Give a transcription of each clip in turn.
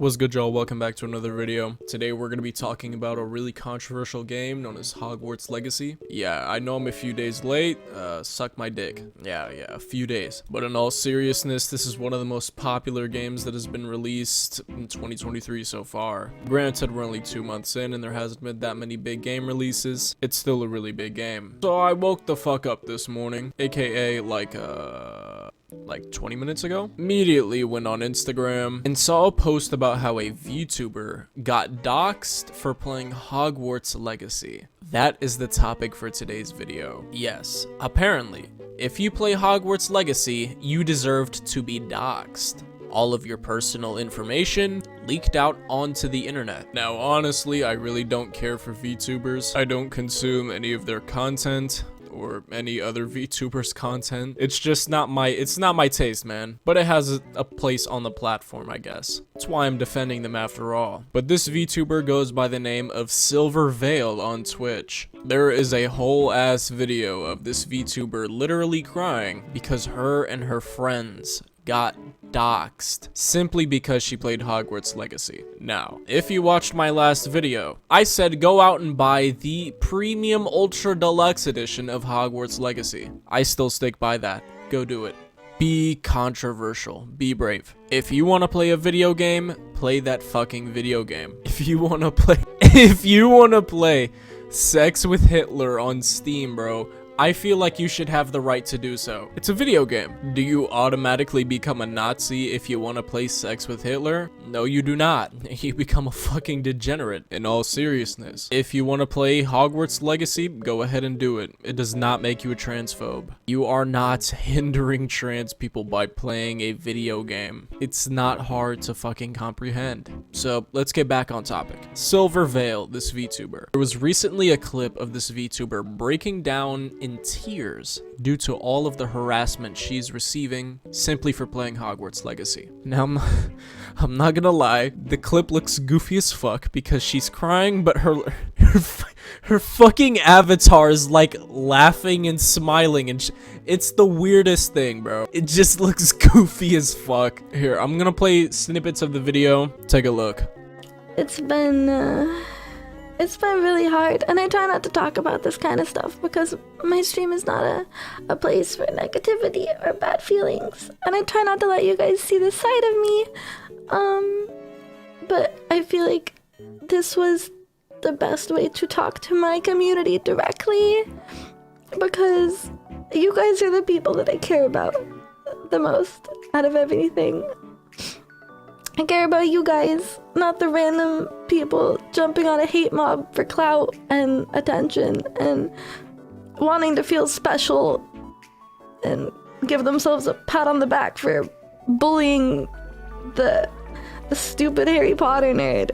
What's good, y'all? Welcome back to another video. Today we're going to be talking about a really controversial game known as Hogwarts Legacy. Yeah, I know I'm a few days late. Suck my dick. Yeah, a few days. But in all seriousness, this is one of the most popular games that has been released in 2023 so far. Granted, we're only 2 months in and there hasn't been that many big game releases. It's still a really big game. So I woke the fuck up this morning, aka like 20 minutes ago. Immediately went on Instagram and saw a post about how a VTuber got doxxed for playing Hogwarts Legacy. That is the topic for today's video. Yes, apparently, if you play Hogwarts Legacy, you deserved to be doxxed. All of your personal information leaked out onto the internet. Now, honestly, I really don't care for VTubers. I don't consume any of their content or any other VTubers content. It's just not my taste, man. But it has a place on the platform, I guess. That's why I'm defending them after all. But this VTuber goes by the name of Silver Veil on Twitch. There is a whole ass video of this VTuber literally crying because her and her friends got doxxed simply because she played Hogwarts Legacy. Now, if you watched my last video, I said go out and buy the premium ultra deluxe edition of Hogwarts Legacy. I still stick by that. Go do it. Be controversial. Be brave. If you want to play a video game, play that fucking video game. If you want to play Sex with Hitler on Steam, bro, I feel like you should have the right to do so. It's a video game. Do you automatically become a Nazi if you want to play Sex with Hitler? No, you do not. You become a fucking degenerate. In all seriousness, if you want to play Hogwarts Legacy, go ahead and do it. It does not make you a transphobe. You are not hindering trans people by playing a video game. It's not hard to fucking comprehend. So let's get back on topic. Silver Veil, this VTuber. There was recently a clip of this VTuber breaking down in tears due to all of the harassment she's receiving simply for playing Hogwarts Legacy. Now, I'm not gonna lie, the clip looks goofy as fuck because she's crying, but her fucking avatar is like laughing and smiling, and it's the weirdest thing, bro. It just looks goofy as fuck. Here, I'm gonna play snippets of the video. Take a look. It's been really hard, and I try not to talk about this kind of stuff because my stream is not a place for negativity or bad feelings, and I try not to let you guys see this side of me. But I feel like this was the best way to talk to my community directly because you guys are the people that I care about the most out of everything. I care about you guys, not the random people jumping on a hate mob for clout and attention and wanting to feel special and give themselves a pat on the back for bullying the stupid Harry Potter nerd.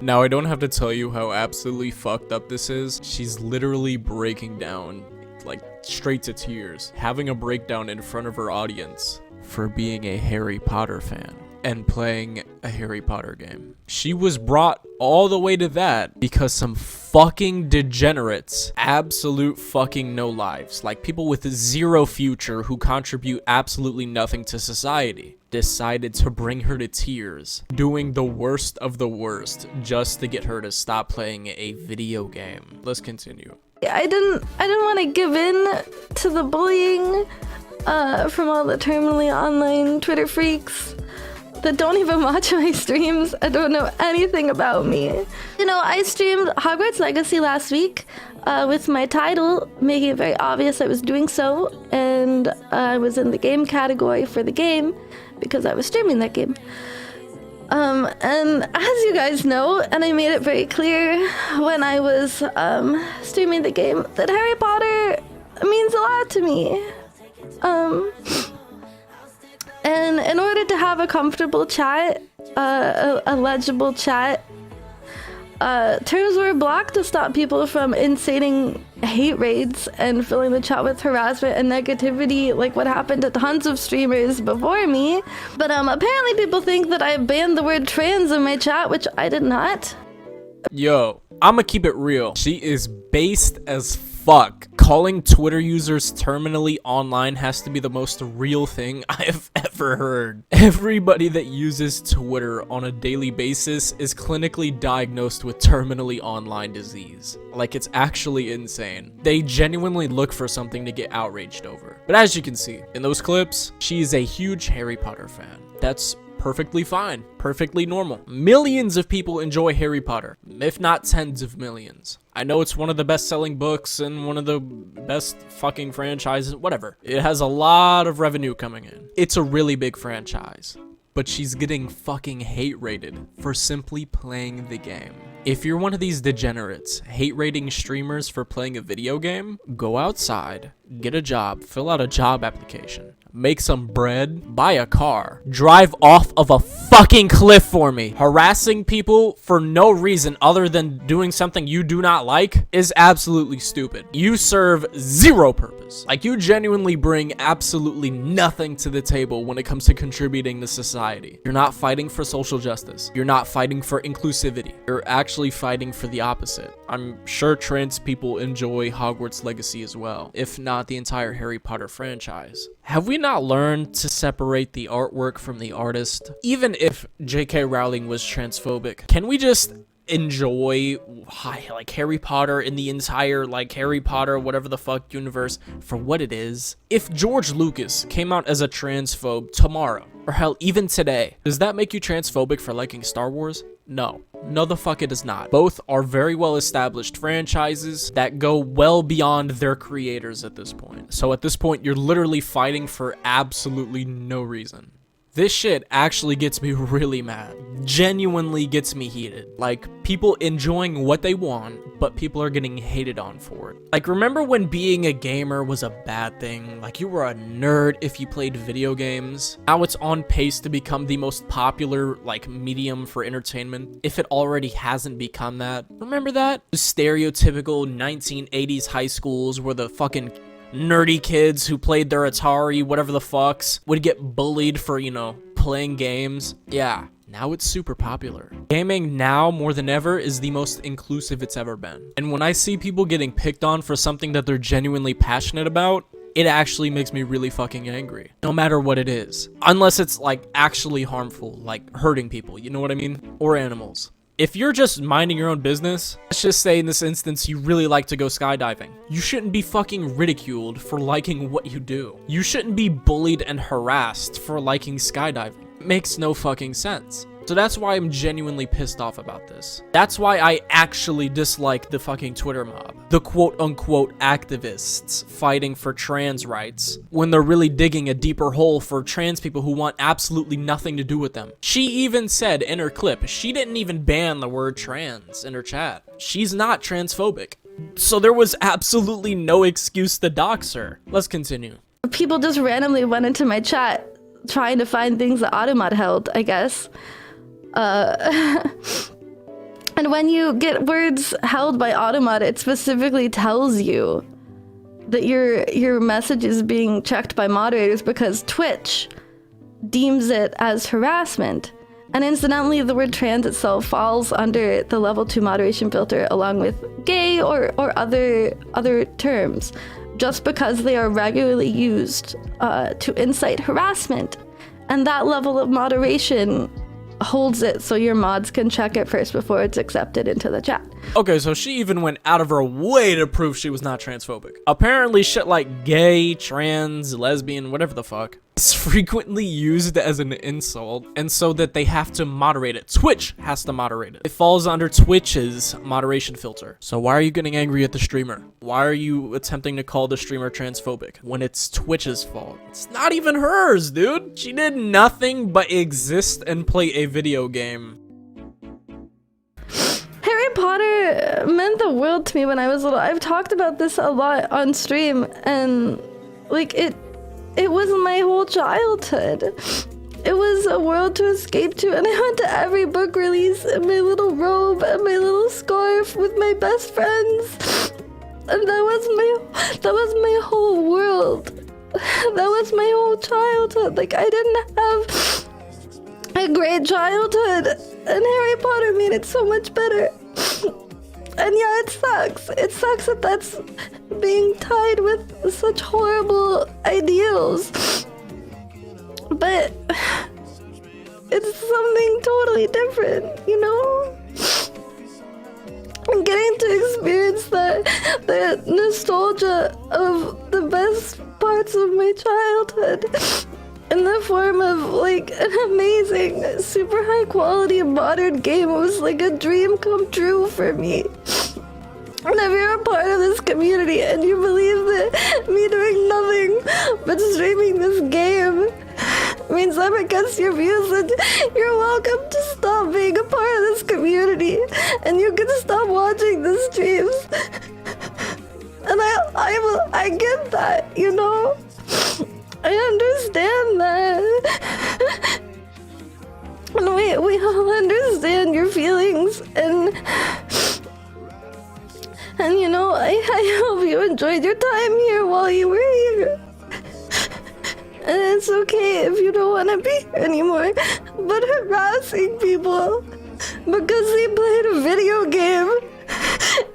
Now, I don't have to tell you how absolutely fucked up this is. She's literally breaking down, like, straight to tears, having a breakdown in front of her audience for being a Harry Potter fan and playing a Harry Potter game. She was brought all the way to that because some fucking degenerates, absolute fucking no lives, like people with zero future who contribute absolutely nothing to society, decided to bring her to tears, doing the worst of the worst just to get her to stop playing a video game. Let's continue. I didn't want to give in to the bullying from all the terminally online Twitter freaks that don't even watch my streams and don't know anything about me. You know, I streamed Hogwarts Legacy last week with my title, making it very obvious I was doing so, and I was in the game category for the game because I was streaming that game. And as you guys know, and I made it very clear when I was streaming the game, that Harry Potter means a lot to me. And in order to have a comfortable chat, a legible chat, terms were blocked to stop people from inciting hate raids and filling the chat with harassment and negativity like what happened to tons of streamers before me. But apparently people think that I banned the word trans in my chat, which I did not. Yo, I'ma keep it real. She is based as fuck. Calling Twitter users terminally online has to be the most real thing I've ever heard. Everybody that uses Twitter on a daily basis is clinically diagnosed with terminally online disease. Like, it's actually insane. They genuinely look for something to get outraged over. But as you can see in those clips, she is a huge Harry Potter fan. That's perfectly fine, perfectly normal. Millions of people enjoy Harry Potter, if not tens of millions. I know it's one of the best-selling books and one of the best fucking franchises, whatever. It has a lot of revenue coming in. It's a really big franchise, but she's getting fucking hate rated for simply playing the game. If you're one of these degenerates hate rating streamers for playing a video game, go outside, get a job, fill out a job application, make some bread, buy a car, drive off of a fucking cliff for me. Harassing people for no reason other than doing something you do not like is absolutely stupid. You serve zero purpose. Like, you genuinely bring absolutely nothing to the table when it comes to contributing to society. You're not fighting for social justice. You're not fighting for inclusivity. You're actually fighting for the opposite. I'm sure trans people enjoy Hogwarts Legacy as well, if not the entire Harry Potter franchise. Have we not learned to separate the artwork from the artist? Even if J.K. Rowling was transphobic, can we just enjoy like Harry Potter in the entire like Harry Potter whatever the fuck universe for what it is? If George Lucas came out as a transphobe tomorrow, or hell even today, does that make you transphobic for liking Star Wars? No. No, the fuck it does not. Both are very well established franchises that go well beyond their creators at this point. So at this point, you're literally fighting for absolutely no reason. This shit actually gets me really mad. Genuinely gets me heated. Like, people enjoying what they want, but people are getting hated on for it. Like, remember when being a gamer was a bad thing? Like, you were a nerd if you played video games? Now it's on pace to become the most popular, like, medium for entertainment, if it already hasn't become that. Remember that? The stereotypical 1980s high schools where the fucking nerdy kids who played their Atari, whatever the fucks, would get bullied for, you know, playing games. Yeah, now it's super popular. Gaming now, more than ever, is the most inclusive it's ever been. And when I see people getting picked on for something that they're genuinely passionate about, it actually makes me really fucking angry. No matter what it is. Unless it's, like, actually harmful, like hurting people, you know what I mean? Or animals. If you're just minding your own business, let's just say in this instance you really like to go skydiving, you shouldn't be fucking ridiculed for liking what you do. You shouldn't be bullied and harassed for liking skydiving. It makes no fucking sense. So that's why I'm genuinely pissed off about this. That's why I actually dislike the fucking Twitter mob. The quote-unquote activists fighting for trans rights when they're really digging a deeper hole for trans people who want absolutely nothing to do with them. She even said in her clip, she didn't even ban the word trans in her chat. She's not transphobic. So there was absolutely no excuse to dox her. Let's continue. People just randomly went into my chat trying to find things that Automod held, I guess. And when you get words held by Automod, it specifically tells you that your message is being checked by moderators because Twitch deems it as harassment. And incidentally, the word trans itself falls under the level 2 moderation filter along with gay or other terms, just because they are regularly used to incite harassment. And that level of moderation holds it so your mods can check it first before it's accepted into the chat. Okay, so she even went out of her way to prove she was not transphobic. Apparently shit like gay, trans, lesbian, whatever the fuck is frequently used as an insult, and so that they have to moderate it. Twitch has to moderate it. It falls under Twitch's moderation filter. So why are you getting angry at the streamer? Why are you attempting to call the streamer transphobic when it's Twitch's fault? It's not even hers, dude. She did nothing but exist and play a video game. Harry Potter meant the world to me when I was little. I've talked about this a lot on stream, and like it was my whole childhood. It was a world to escape to, and I went to every book release in my little robe and my little scarf with my best friends. And that was my whole world. That was my whole childhood. Like, I didn't have a great childhood, and Harry Potter made it so much better. And yeah, it sucks. It sucks that that's being tied with such horrible ideals. But it's something totally different, you know? I'm getting to experience that nostalgia of the best parts of my childhood in the form of like an amazing, super high quality modern game. It was like a dream come true for me. And if you're a part of this community and you believe that me doing nothing but streaming this game means I'm against your views, then you're welcome to stop being a part of this community and you can stop watching the streams. And I get that, you know? I understand that. And we all understand your feelings, and you know, I hope you enjoyed your time here while you were here. And it's okay if you don't want to be here anymore, but harassing people because they played a video game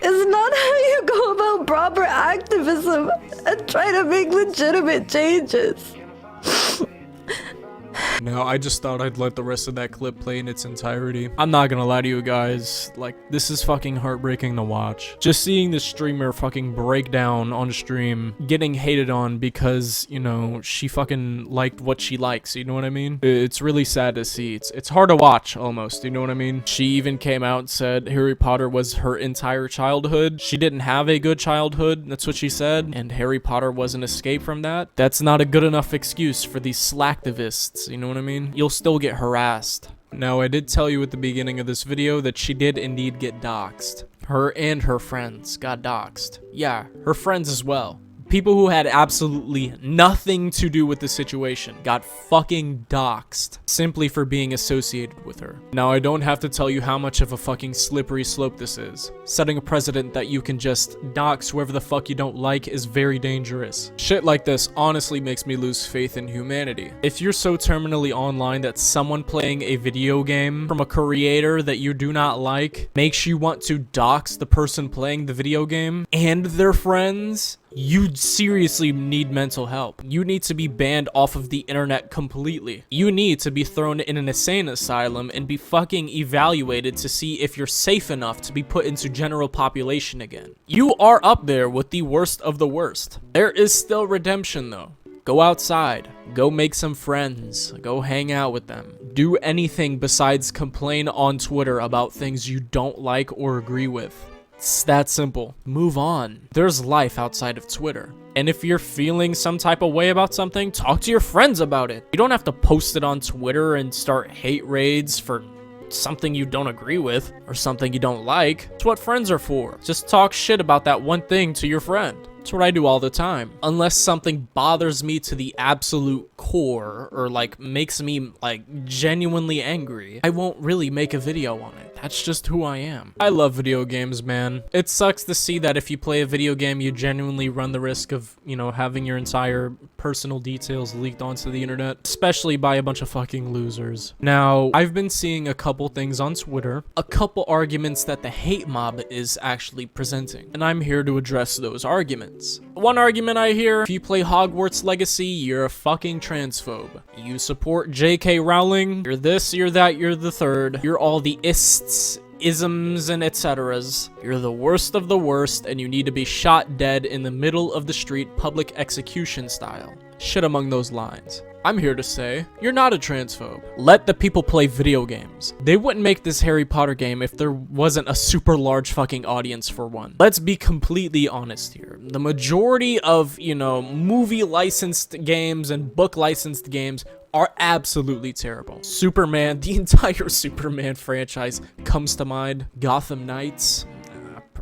is not how you go about proper activism and try to make legitimate changes. Now, I just thought I'd let the rest of that clip play in its entirety. I'm not gonna lie to you guys, like, this is fucking heartbreaking to watch. Just seeing this streamer fucking break down on stream, getting hated on because, you know, she fucking liked what she likes, you know what I mean? It's really sad to see. It's hard to watch, almost, you know what I mean? She even came out and said Harry Potter was her entire childhood. She didn't have a good childhood, that's what she said, and Harry Potter was an escape from that. That's not a good enough excuse for these slacktivists, you know what I mean? You'll still get harassed. Now, I did tell you at the beginning of this video that she did indeed get doxxed. Her and her friends got doxxed. Yeah, her friends as well. People who had absolutely nothing to do with the situation got fucking doxxed simply for being associated with her. Now, I don't have to tell you how much of a fucking slippery slope this is. Setting a precedent that you can just dox whoever the fuck you don't like is very dangerous. Shit like this honestly makes me lose faith in humanity. If you're so terminally online that someone playing a video game from a creator that you do not like makes you want to dox the person playing the video game and their friends, you seriously need mental help. You need to be banned off of the internet completely. You need to be thrown in an insane asylum and be fucking evaluated to see if you're safe enough to be put into general population again. You are up there with the worst of the worst. There is still redemption though. Go outside. Go make some friends. Go hang out with them. Do anything besides complain on Twitter about things you don't like or agree with. It's that simple. Move on. There's life outside of Twitter. And if you're feeling some type of way about something, talk to your friends about it. You don't have to post it on Twitter and start hate raids for something you don't agree with or something you don't like. It's what friends are for. Just talk shit about that one thing to your friend. That's what I do all the time. Unless something bothers me to the absolute core or like makes me like genuinely angry, I won't really make a video on it. That's just who I am. I love video games, man. It sucks to see that if you play a video game, you genuinely run the risk of, you know, having your entire personal details leaked onto the internet, especially by a bunch of fucking losers. Now, I've been seeing a couple things on Twitter, a couple arguments that the hate mob is actually presenting, and I'm here to address those arguments. One argument I hear, if you play Hogwarts Legacy, you're a fucking transphobe. You support J.K. Rowling, you're this, you're that, you're the third. You're all the ists, isms, and etceteras. You're the worst of the worst, and you need to be shot dead in the middle of the street, public execution style. Shit among those lines. I'm here to say, you're not a transphobe. Let the people play video games. They wouldn't make this Harry Potter game if there wasn't a super large fucking audience for one. Let's be completely honest here. The majority of, you know, movie licensed games and book licensed games are absolutely terrible. Superman, the entire Superman franchise comes to mind. Gotham Knights,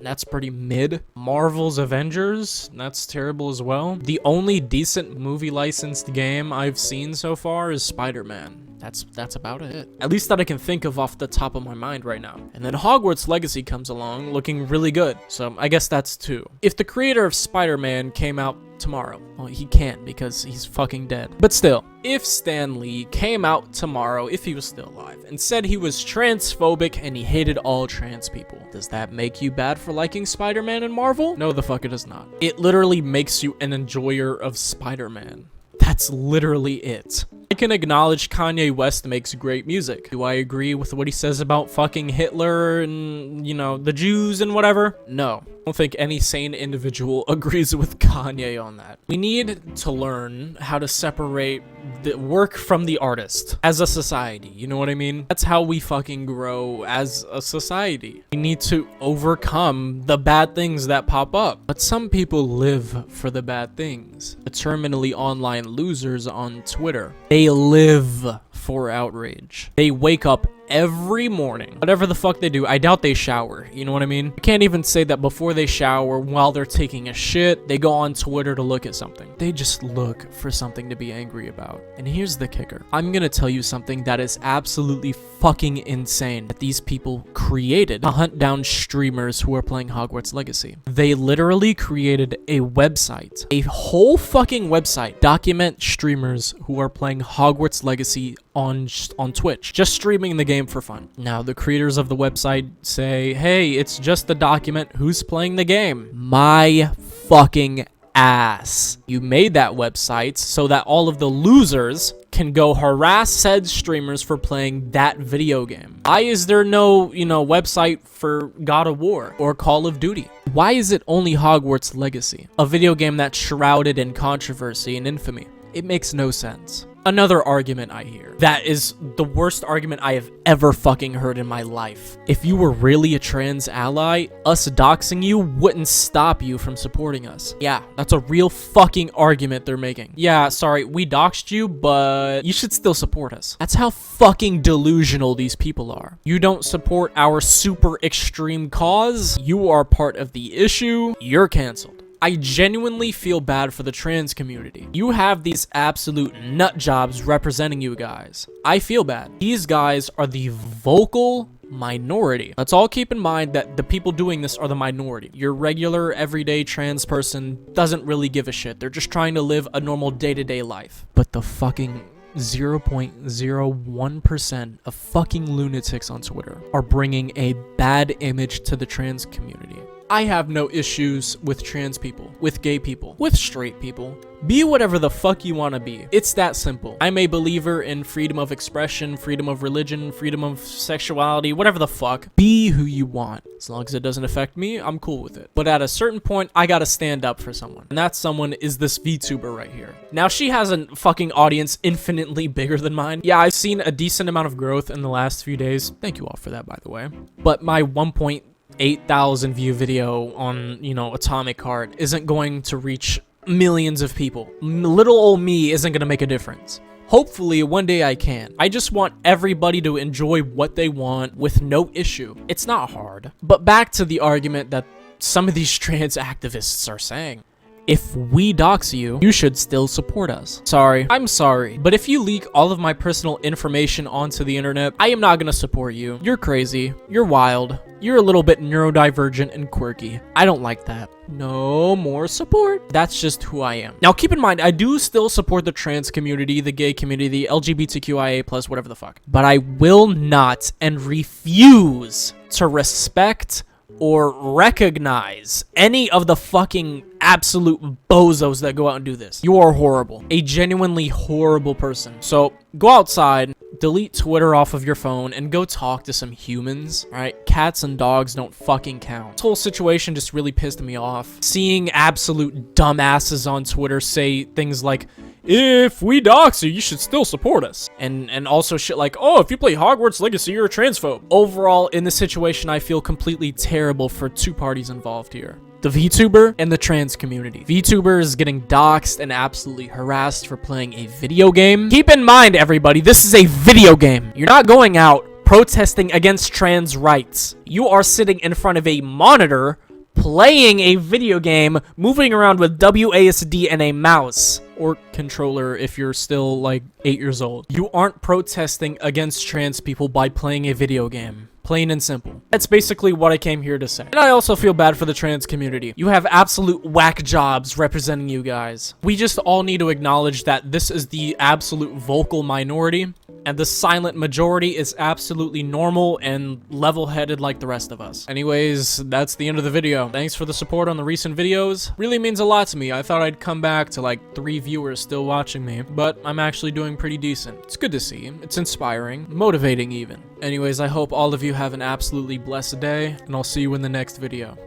that's pretty mid. Marvel's Avengers, that's terrible as well. The only decent movie licensed game I've seen so far is Spider-Man. That's about it. At least that I can think of off the top of my mind right now. And then Hogwarts Legacy comes along looking really good. So I guess that's two. If the creator of Spider-Man came out tomorrow. Well, he can't because he's fucking dead. But still, if Stan Lee came out tomorrow, if he was still alive, and said he was transphobic and he hated all trans people, does that make you bad for liking Spider-Man and Marvel? No, the fuck it does not. It literally makes you an enjoyer of Spider-Man. That's literally it. I can acknowledge Kanye West makes great music. Do I agree with what he says about fucking Hitler and, you know, the Jews and whatever? No. I don't think any sane individual agrees with Kanye on that. We need to learn how to separate the work from the artist as a society. You know what I mean? That's how we fucking grow as a society. We need to overcome the bad things that pop up. But some people live for the bad things. The terminally online losers on Twitter. They live for outrage. They wake up every morning, whatever the fuck they do. I doubt they shower, you know what I mean? I can't even say that before they shower, while they're taking a shit, they go on Twitter to look at something. They just look for something to be angry about. And here's the kicker. I'm gonna tell you something that is absolutely fucking insane that these people created to hunt down streamers who are playing Hogwarts Legacy. They literally created a website, a whole fucking website, document streamers who are playing Hogwarts Legacy on Twitch, just streaming the game for fun. Now, the creators of the website say, hey, it's just a document. Who's playing the game? My fucking ass. You made that website so that all of the losers can go harass said streamers for playing that video game. Why is there no, website for God of War or Call of Duty? Why is it only Hogwarts Legacy, a video game that's shrouded in controversy and infamy? It makes no sense. Another argument I hear that is the worst argument I have ever fucking heard in my life. If you were really a trans ally, us doxing you wouldn't stop you from supporting us. Yeah, that's a real fucking argument they're making. Yeah, sorry, we doxed you, but you should still support us. That's how fucking delusional these people are. You don't support our super extreme cause, you are part of the issue, you're canceled. I genuinely feel bad for the trans community. You have these absolute nut jobs representing you guys. I feel bad. These guys are the vocal minority. Let's all keep in mind that the people doing this are the minority. Your regular, everyday trans person doesn't really give a shit. They're just trying to live a normal day-to-day life. But the fucking 0.01% of fucking lunatics on Twitter are bringing a bad image to the trans community. I have no issues with trans people, with gay people, with straight people. Be whatever the fuck you want to be. It's that simple. I'm a believer in freedom of expression, freedom of religion, freedom of sexuality, whatever the fuck. Be who you want. As long as it doesn't affect me, I'm cool with it. But at a certain point, I gotta stand up for someone. And that someone is this VTuber right here. Now, she has a fucking audience infinitely bigger than mine. Yeah, I've seen a decent amount of growth in the last few days. Thank you all for that, by the way. But my 1.8,000 view video on, Atomic Heart isn't going to reach millions of people. Little old me isn't going to make a difference. Hopefully, one day I can. I just want everybody to enjoy what they want with no issue. It's not hard. But back to the argument that some of these trans activists are saying. If we dox you, you should still support us. Sorry, I'm sorry, but if you leak all of my personal information onto the internet, I am not gonna support you. You're crazy, you're wild, you're a little bit neurodivergent and quirky. I don't like that. No more support. That's just who I am. Now keep in mind, I do still support the trans community, the gay community, the LGBTQIA+, whatever the fuck. But I will not and refuse to respect or recognize any of the fucking absolute bozos that go out and do this. You are horrible. A genuinely horrible person. So go outside, delete Twitter off of your phone, and go talk to some humans, alright? Cats and dogs don't fucking count. This whole situation just really pissed me off. Seeing absolute dumbasses on Twitter say things like, if we dox you, you should still support us. And also shit like, oh, if you play Hogwarts Legacy, you're a transphobe. Overall, in this situation, I feel completely terrible for two parties involved here. The VTuber and the trans community. VTuber is getting doxxed and absolutely harassed for playing a video game. Keep in mind, everybody, this is a video game. You're not going out protesting against trans rights. You are sitting in front of a monitor playing a video game, moving around with WASD and a mouse. or controller if you're still like 8 years old. You aren't protesting against trans people by playing a video game. Plain and simple. That's basically what I came here to say. And I also feel bad for the trans community. You have absolute whack jobs representing you guys. We just all need to acknowledge that this is the absolute vocal minority, and the silent majority is absolutely normal and level-headed like the rest of us. Anyways, that's the end of the video. Thanks for the support on the recent videos. Really means a lot to me. I thought I'd come back to like 3 viewers still watching me, but I'm actually doing pretty decent. It's good to see. It's inspiring, motivating even. Anyways, I hope all of you have an absolutely blessed day, and I'll see you in the next video.